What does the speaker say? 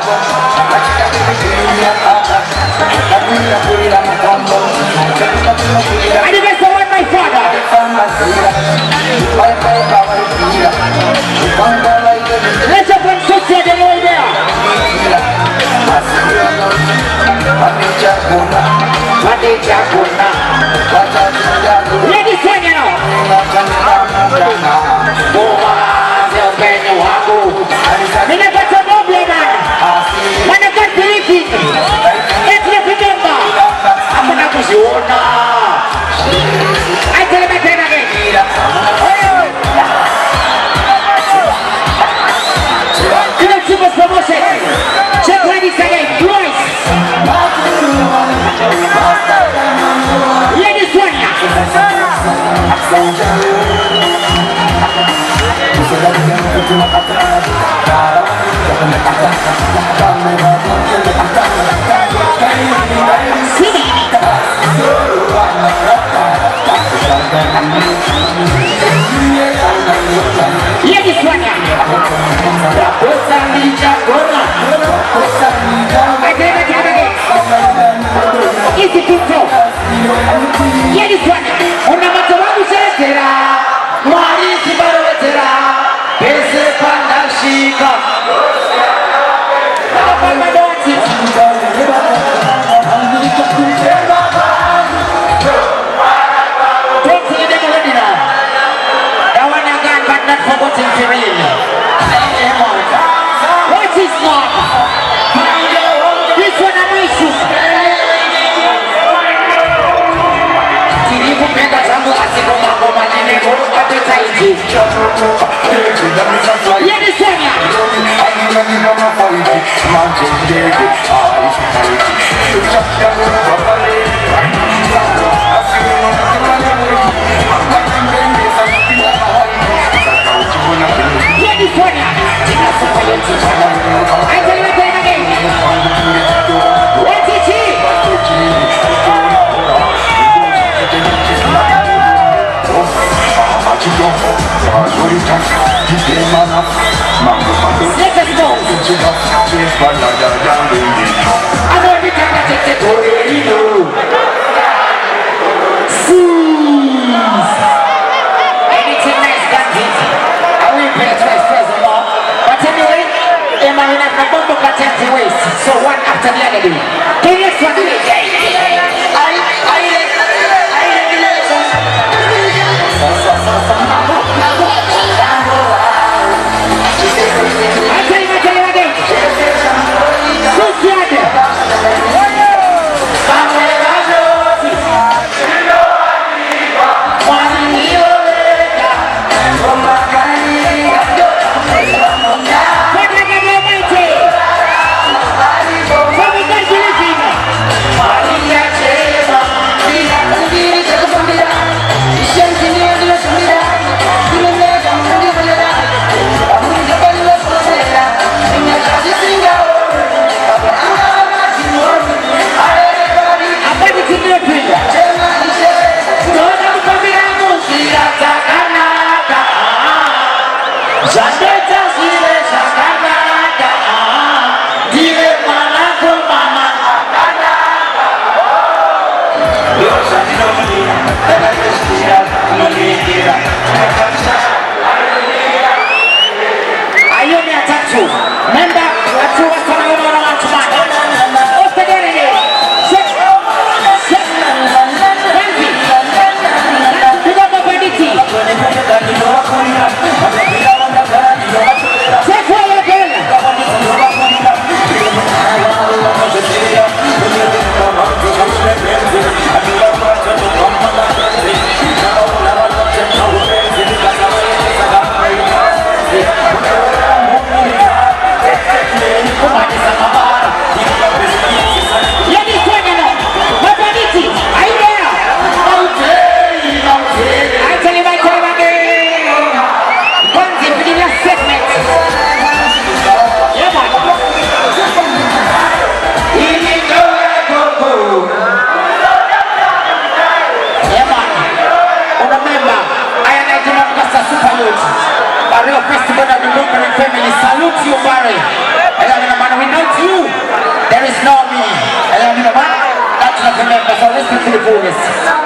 I did this for my father. Let's up and sit there, the Lord there. Ladies and I tell him again. You know, Supa's promotion. Check ladies again, twice. Ladies one. Ladies one. Easy control. Ladies one. Una matababu será. Mari si barwetera. Pese panda shika. Apa madonsi. What is not? This one I'm issue. Tiribu penda zangu asiko magoma nene boro appetite. Ladies Sonia. Ladies Sonia. I tell you again. What is he? Let us go. I know we can take it to anything nice done it. I will pay twice first of all. But anyway, I'm going to have a patent waste. So one after the other day. The next one is fullness.